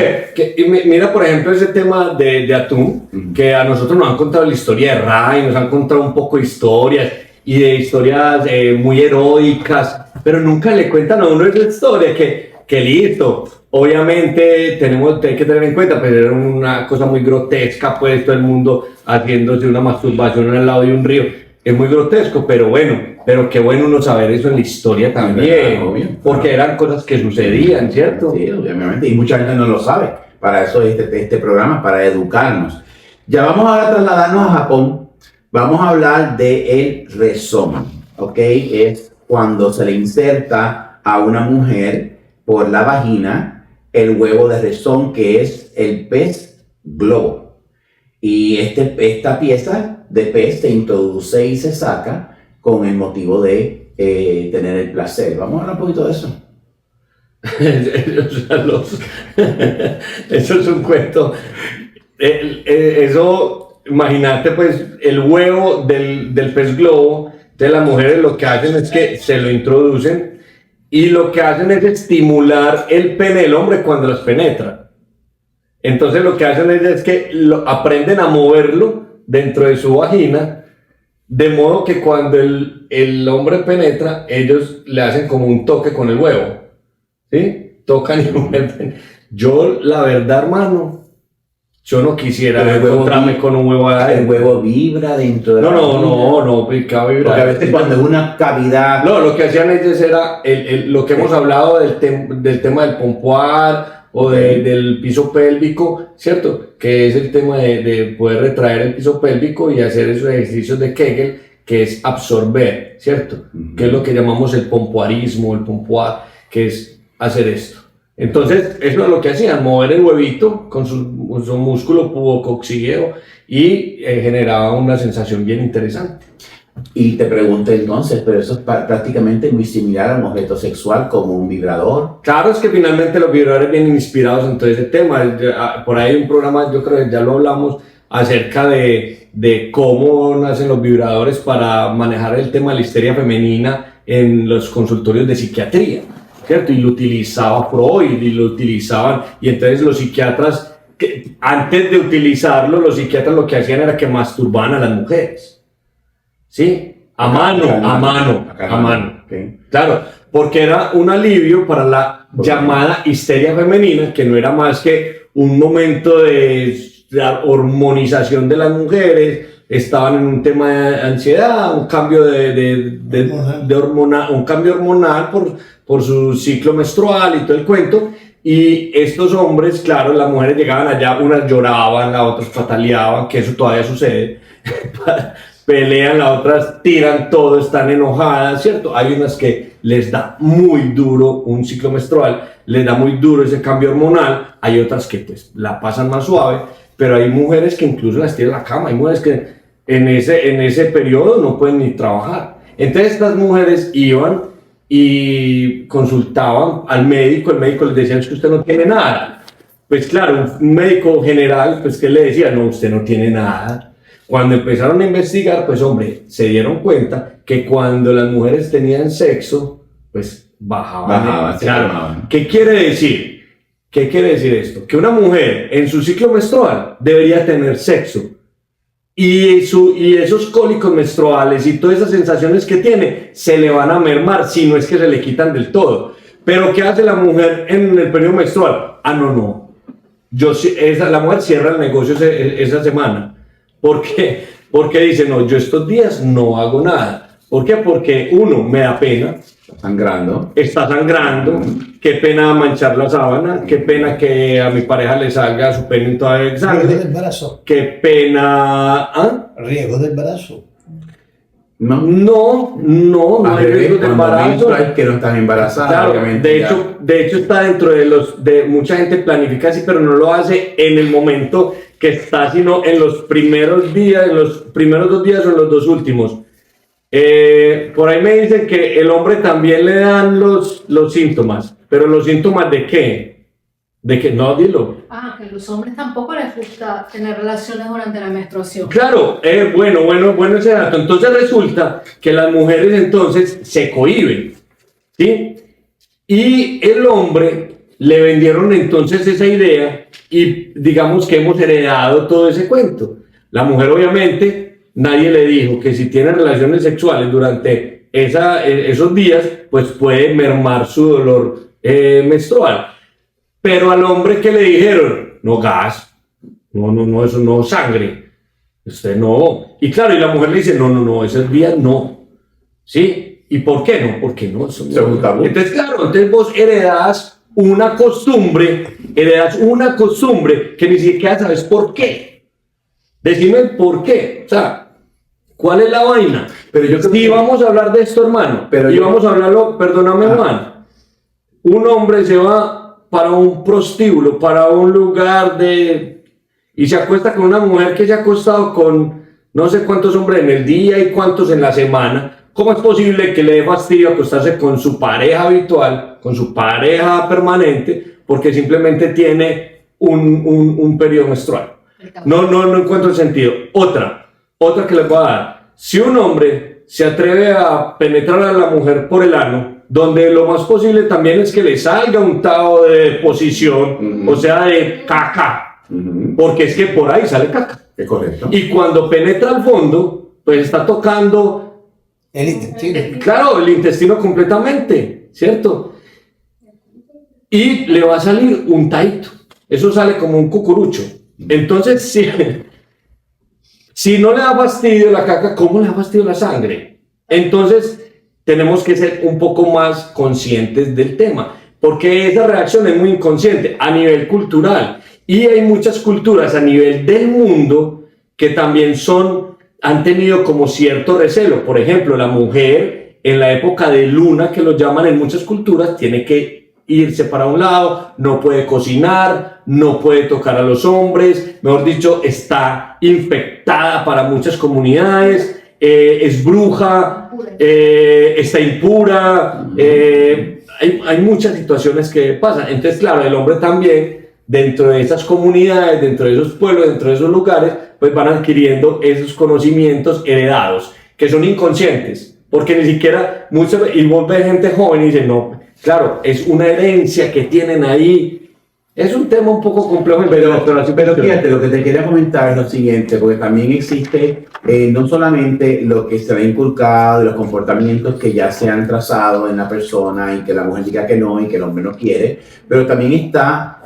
mira, por ejemplo, ese tema de atún, que a nosotros nos han contado la historia de Rai, nos han contado un poco de historias, y de historias muy heroicas, pero nunca le cuentan a uno esa historia, que listo, obviamente hay que tener en cuenta, pues era una cosa muy grotesca, pues todo el mundo haciéndose una masturbación al lado de un río, es muy grotesco, pero bueno, pero qué bueno uno saber eso en la historia también, obvio. porque eran cosas que sucedían, ¿cierto? Sí, obviamente, y mucha gente no lo sabe, para eso este programa, para educarnos. Ya vamos ahora a trasladarnos a Japón. Vamos a hablar del rezón, ¿ok? Es cuando se le inserta a una mujer por la vagina el huevo de rezón, que es el pez globo. Y esta pieza de pez se introduce y se saca con el motivo de tener el placer. Vamos a hablar un poquito de eso. Eso es un cuento. Eso... Imagínate pues el huevo del pez globo. Entonces las mujeres lo que hacen es que se lo introducen y lo que hacen es estimular el pene del hombre cuando las penetra. Entonces lo que hacen es que aprenden a moverlo dentro de su vagina, de modo que cuando el hombre penetra, ellos le hacen como un toque con el huevo, ¿sí? Tocan y mueven. Yo la verdad, hermano, yo no quisiera encontrarme con un huevo adentro. El huevo vibra dentro de la vagina. No, pica vibra. Porque a veces cuando es una cavidad... No, lo que hacían ellos era lo que hemos hablado del tema del pompoar o del piso pélvico, ¿cierto? Que es el tema de poder retraer el piso pélvico y hacer esos ejercicios de Kegel, que es absorber, ¿cierto? Que es lo que llamamos el pompoarismo, el pompoar, que es hacer esto. Entonces, eso es lo que hacían, mover el huevito con su músculo pubococcígeo y generaba una sensación bien interesante. Y te pregunto entonces, pero eso es prácticamente muy similar a un objeto sexual como un vibrador. Claro, es que finalmente los vibradores vienen inspirados en todo ese tema. Por ahí hay un programa, yo creo que ya lo hablamos, acerca de cómo nacen los vibradores para manejar el tema de la histeria femenina en los consultorios de psiquiatría, ¿cierto? Y lo utilizaba Freud y lo utilizaban, y entonces los psiquiatras, antes de utilizarlo, los psiquiatras lo que hacían era que masturbaban a las mujeres. ¿Sí? A mano. Okay. Claro, porque era un alivio para la llamada histeria femenina, que no era más que un momento de hormonización de las mujeres, estaban en un tema de ansiedad, un cambio de hormona, un cambio hormonal por su ciclo menstrual y todo el cuento. Y estos hombres, claro, las mujeres llegaban allá, unas lloraban, las otras pataleaban, que eso todavía sucede. Pelean, las otras tiran todo, están enojadas, ¿cierto? Hay unas que les da muy duro un ciclo menstrual, les da muy duro ese cambio hormonal, hay otras que pues la pasan más suave, pero hay mujeres que incluso las tiran a la cama, hay mujeres que en ese periodo no pueden ni trabajar. Entonces estas mujeres iban y consultaban al médico, el médico les decía, es que usted no tiene nada. Pues claro, un médico general, pues que le decía, no, usted no tiene nada. Cuando empezaron a investigar, pues hombre, se dieron cuenta que cuando las mujeres tenían sexo, pues bajaban. Claro. ¿Qué quiere decir? ¿Qué quiere decir esto? Que una mujer en su ciclo menstrual debería tener sexo. Y esos cólicos menstruales y todas esas sensaciones que tiene se le van a mermar, si no es que se le quitan del todo. Pero ¿qué hace la mujer en el periodo menstrual? No. La mujer cierra el negocio esa semana. ¿Por qué? Porque dice, no, yo estos días no hago nada. ¿Por qué? Porque uno, me da pena. Está sangrando. Qué pena manchar la sábana. Qué pena que a mi pareja le salga su pene en toda sangre. Riesgo de embarazo. Qué pena... ¿Ah? Riesgo de embarazo. No hay riesgo de embarazo. Es que no están embarazadas, claro, obviamente. de hecho está dentro de mucha gente planifica así, pero no lo hace en el momento que está, sino en los primeros días, en los primeros 2 días o en los 2 últimos. Por ahí me dicen que el hombre también le dan los síntomas, pero ¿los síntomas de qué? De que no, dilo. Que a los hombres tampoco les gusta tener relaciones durante la menstruación. Claro, bueno ese dato. Entonces resulta que las mujeres entonces se cohíben, ¿sí? Y el hombre le vendieron entonces esa idea y digamos que hemos heredado todo ese cuento. La mujer obviamente, nadie le dijo que si tiene relaciones sexuales durante esos días, pues puede mermar su dolor menstrual. Pero al hombre que le dijeron, no gas, no, eso no sangre, usted no. Y claro, y la mujer le dice, no, esos días no. ¿Sí? ¿Y por qué no? Porque no, eso no. Entonces, claro, entonces vos heredás una costumbre que ni siquiera sabes por qué. Decime el por qué. O sea, ¿cuál es la vaina? Pero yo creo si vamos a hablar de esto, hermano, vamos a hablarlo, perdóname, Juan. Un hombre se va para un prostíbulo, para un lugar y se acuesta con una mujer que se ha acostado con no sé cuántos hombres en el día y cuántos en la semana. ¿Cómo es posible que le dé fastidio acostarse con su pareja habitual, con su pareja permanente, porque simplemente tiene un periodo menstrual? No encuentro el sentido. Otra que les voy a dar. Si un hombre se atreve a penetrar a la mujer por el ano, donde lo más posible también es que le salga un tao de posición, o sea, de caca, porque es que por ahí sale caca. Es correcto. Y cuando penetra al fondo, pues está tocando el intestino. Claro, el intestino completamente, ¿cierto? Y le va a salir un taito. Eso sale como un cucurucho. Entonces, si no le da fastidio la caca, ¿cómo le da fastidio la sangre? Entonces, tenemos que ser un poco más conscientes del tema, porque esa reacción es muy inconsciente a nivel cultural. Y hay muchas culturas a nivel del mundo que también han tenido como cierto recelo. Por ejemplo, la mujer en la época de luna, que lo llaman en muchas culturas, tiene que irse para un lado, no puede cocinar, no puede tocar a los hombres, mejor dicho, está infectada para muchas comunidades, es bruja, está impura, hay muchas situaciones que pasan. Entonces, claro, el hombre también, dentro de esas comunidades, dentro de esos pueblos, dentro de esos lugares, pues van adquiriendo esos conocimientos heredados, que son inconscientes, porque ni siquiera y vos ves gente joven y dicen, no, claro, es una herencia que tienen ahí. Es un tema un poco complejo, pero fíjate, lo que te quería comentar es lo siguiente, porque también existe no solamente lo que se ha inculcado, los comportamientos que ya se han trazado en la persona y que la mujer diga que no y que el hombre no quiere, pero también está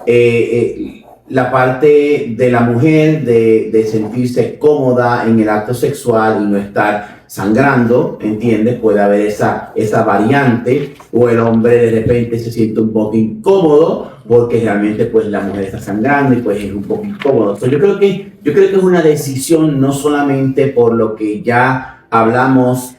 la parte de la mujer de sentirse cómoda en el acto sexual y no estar sangrando, ¿entiendes? Puede haber esa variante, o el hombre de repente se siente un poco incómodo porque realmente pues la mujer está sangrando y pues es un poco incómodo. Entonces, yo creo que es una decisión no solamente por lo que ya hablamos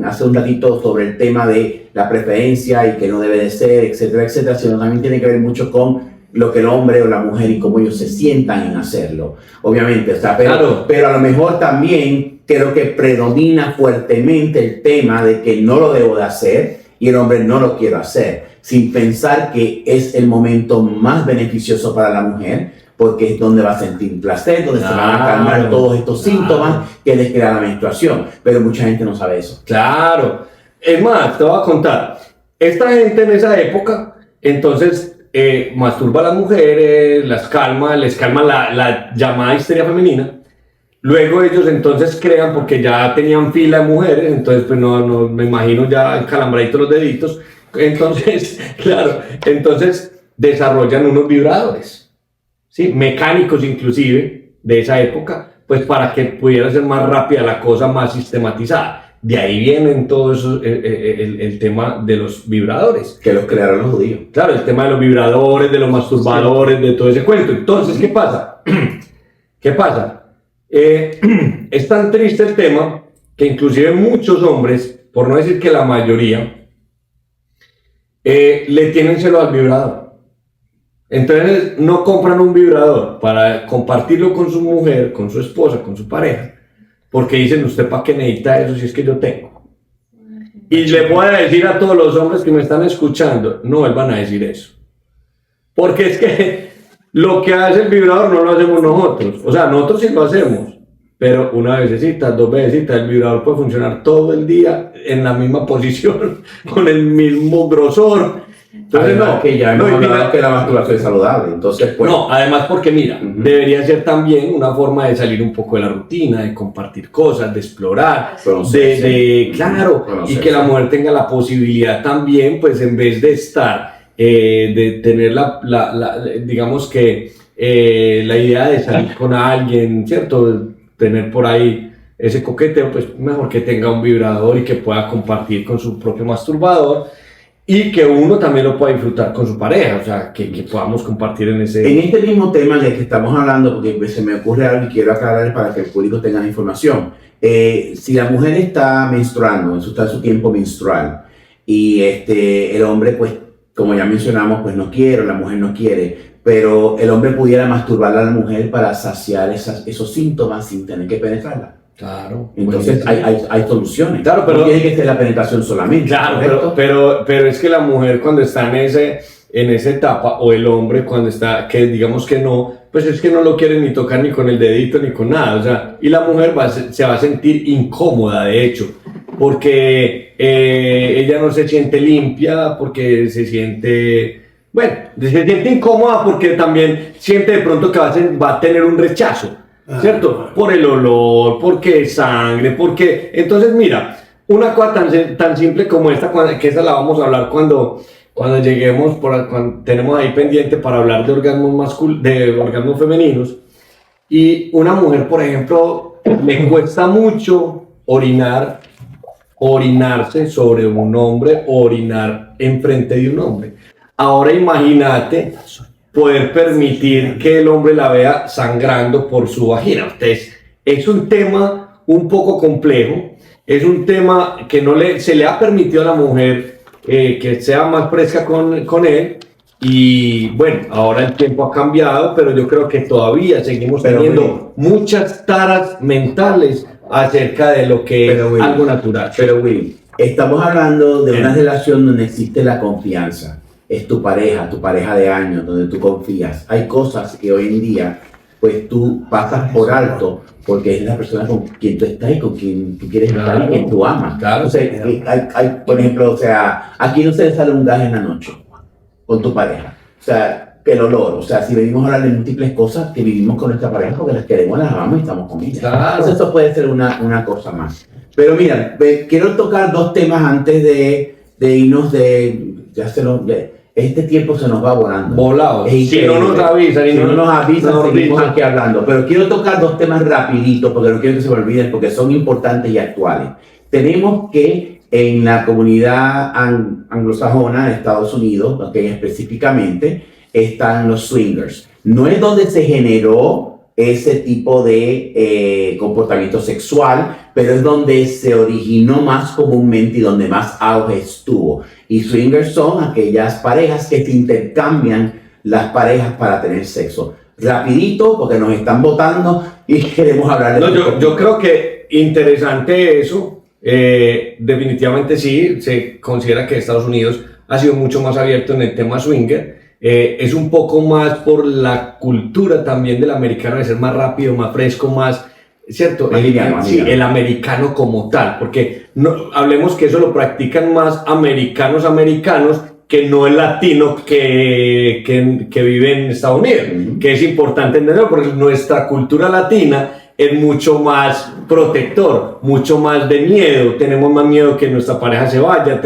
hace un ratito sobre el tema de la preferencia y que no debe de ser, etcétera, etcétera, sino también tiene que ver mucho con lo que el hombre o la mujer y cómo ellos se sientan en hacerlo, obviamente, o sea, pero a lo mejor también creo que predomina fuertemente el tema de que no lo debo de hacer y el hombre no lo quiere hacer, sin pensar que es el momento más beneficioso para la mujer, porque es donde va a sentir placer, donde se van a calmar todos estos síntomas que les crea la menstruación, pero mucha gente no sabe eso. Claro, es más, te voy a contar, esta gente en esa época, entonces masturba a las mujeres, les calma la llamada histeria femenina. Luego ellos entonces crean, porque ya tenían fila de mujeres, entonces pues no me imagino ya encalambraditos los deditos. Entonces, claro, desarrollan unos vibradores, ¿sí? Mecánicos inclusive, de esa época, pues para que pudiera ser más rápida la cosa, más sistematizada. De ahí vienen todo eso, el tema de los vibradores. Que los crearon los judíos. Claro, el tema de los vibradores, de los masturbadores, de todo ese cuento. Entonces, ¿qué pasa? ¿Qué pasa? Es tan triste el tema que inclusive muchos hombres, por no decir que la mayoría, le tienen celo al vibrador. Entonces no compran un vibrador para compartirlo con su mujer, con su esposa, con su pareja, porque dicen, ¿usted para qué necesita eso si es que yo tengo? Y le voy a decir a todos los hombres que me están escuchando, no vuelvan a decir eso. Porque es que lo que hace el vibrador no lo hacemos nosotros. O sea, nosotros sí lo hacemos. Pero una vecesita, dos vecesitas, el vibrador puede funcionar todo el día en la misma posición, con el mismo grosor. Entonces, Además, no, que ya hemos no, hablado que la masturbación es saludable. Entonces, pues. no, además porque mira, debería ser también una forma de salir un poco de la rutina, de compartir cosas, de explorar, claro, y que la mujer tenga la posibilidad también, pues en vez de estar, de tener digamos que la idea de salir con alguien, ¿cierto? Tener por ahí ese coqueteo, pues mejor que tenga un vibrador y que pueda compartir con su propio masturbador. Y que uno también lo pueda disfrutar con su pareja, o sea, que podamos compartir en ese... En este mismo tema del que estamos hablando, porque se me ocurre algo y quiero aclarar para que el público tenga la información. Si la mujer está menstruando, está en su tiempo menstrual, y el hombre, pues, como ya mencionamos, pues no quiere, la mujer no quiere, pero el hombre pudiera masturbar a la mujer para saciar esos síntomas sin tener que penetrarla. Claro. Entonces hay soluciones. Claro, pero no tiene que ser la penetración solamente. Claro, pero es que la mujer cuando está en esa etapa, o el hombre cuando está, que digamos que no, pues es que no lo quiere ni tocar ni con el dedito ni con nada, o sea, y la mujer se va a sentir incómoda, de hecho, porque ella no se siente limpia, porque se siente... Bueno, se siente incómoda porque también siente de pronto que va a tener un rechazo. ¿Cierto? Por el olor, porque es sangre, porque... Entonces, mira, una cosa tan simple como esta, que esa la vamos a hablar cuando lleguemos, cuando tenemos ahí pendiente para hablar de orgasmos femeninos. Y una mujer, por ejemplo, le cuesta mucho orinarse sobre un hombre, orinar enfrente de un hombre. Ahora imagínate poder permitir que el hombre la vea sangrando por su vagina. Entonces, es un tema un poco complejo, es un tema que se le ha permitido a la mujer que sea más fresca con él, y bueno, ahora el tiempo ha cambiado, pero yo creo que todavía seguimos teniendo muchas taras mentales acerca de lo que es algo natural. Pero Will, estamos hablando de una relación donde existe la confianza. Es tu pareja de años, donde tú confías. Hay cosas que hoy en día, pues tú pasas por alto, porque es la persona con quien tú estás y con quien tú quieres estar y quien tú amas. Claro. Entonces, hay, por ejemplo, o sea, aquí no se le sale un gas en la noche con tu pareja. O sea, el olor. O sea, si venimos a hablar de múltiples cosas que vivimos con nuestra pareja porque las queremos, las amamos y estamos con ellas. Claro. Entonces, eso puede ser una cosa más. Pero mira, quiero tocar dos temas antes de irnos este tiempo se nos va volando. Si no nos avisan. Si no nos avisan, seguimos aquí hablando. Pero quiero tocar dos temas rapidito porque no quiero que se me olviden porque son importantes y actuales. Tenemos que en la comunidad anglosajona de Estados Unidos, okay, específicamente, están los swingers. No es donde se generó ese tipo de comportamiento sexual, pero es donde se originó más comúnmente y donde más auge estuvo. Y swingers son aquellas parejas que se intercambian las parejas para tener sexo. Rapidito, porque nos están votando y queremos hablar de yo creo que interesante eso. Definitivamente sí, se considera que Estados Unidos ha sido mucho más abierto en el tema swinger. Es un poco más por la cultura también del americano de ser más rápido, más fresco, más, ¿cierto? El americano como tal, porque no, hablemos que eso lo practican más americanos que no el latino que vive en Estados Unidos, que es importante entenderlo porque nuestra cultura latina es mucho más protector, mucho más de miedo, tenemos más miedo que nuestra pareja se vaya,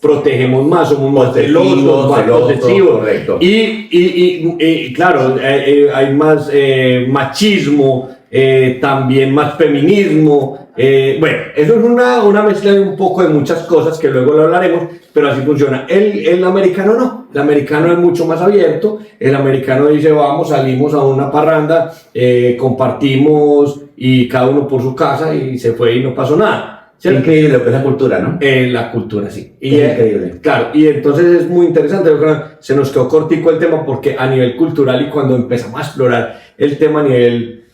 protegemos más, somos más celosos, más posesivos. Correcto. Y claro, hay más machismo, también más feminismo. Bueno, eso es una mezcla de un poco de muchas cosas que luego lo hablaremos, pero así funciona. El americano no, el americano es mucho más abierto, el americano dice vamos, salimos a una parranda, compartimos y cada uno por su casa y se fue y no pasó nada. Es increíble lo que es la cultura, ¿no? La cultura, sí. Y es increíble. Claro, y entonces es muy interesante, se nos quedó cortico el tema porque a nivel cultural y cuando empezamos a explorar el tema a nivel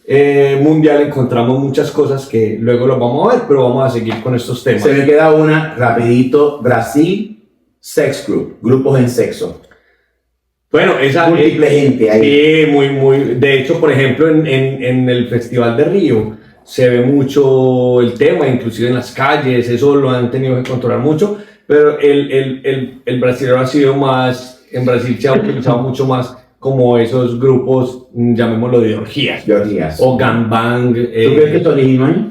mundial encontramos muchas cosas que luego lo vamos a ver, pero vamos a seguir con estos temas. Se me queda una, rapidito, Brasil, Sex Group, grupos en sexo. Bueno, esa múltiple gente ahí. Sí, de hecho, por ejemplo, en el Festival de Río se ve mucho el tema, inclusive en las calles, eso lo han tenido que controlar mucho, pero el brasileño ha sido más, en Brasil se ha utilizado mucho más como esos grupos, llamémoslo de orgías, o gangbang. ¿Tú crees que esto originó ahí?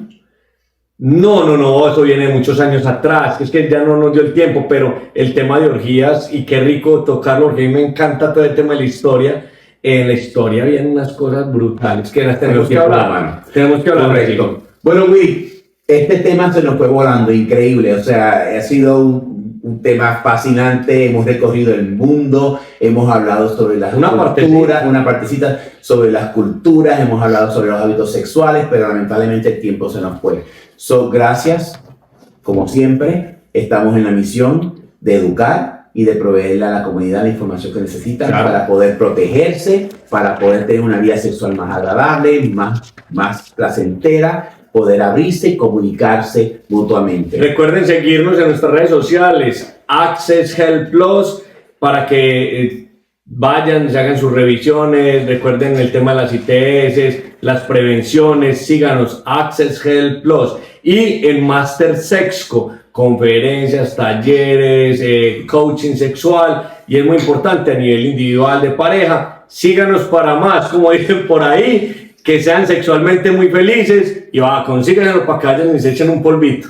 No, eso viene de muchos años atrás, es que ya no nos dio el tiempo, pero el tema de orgías, y qué rico tocarlo, porque a mí me encanta todo el tema de la historia. En la historia vienen unas cosas brutales que las tenemos que hablar. Tenemos que hablar. Correcto. Bueno, Will, este tema se nos fue volando, increíble, o sea, ha sido un tema fascinante, hemos recorrido el mundo, hemos hablado sobre las culturas, una partecita sobre las culturas, hemos hablado sobre los hábitos sexuales, pero lamentablemente el tiempo se nos fue. Gracias, como siempre, estamos en la misión de educar y de proveerle a la comunidad la información que necesitan para poder protegerse, para poder tener una vida sexual más agradable, más placentera, poder abrirse y comunicarse mutuamente. Recuerden seguirnos en nuestras redes sociales, Access Health Plus, para que vayan, se hagan sus revisiones. Recuerden el tema de las ITS, las prevenciones, síganos, Access Health Plus. Y en Master Sexco, conferencias, talleres, coaching sexual, y es muy importante a nivel individual de pareja. Síganos para más, como dicen por ahí, que sean sexualmente muy felices, y consíganlo para que vayan y se echen un polvito.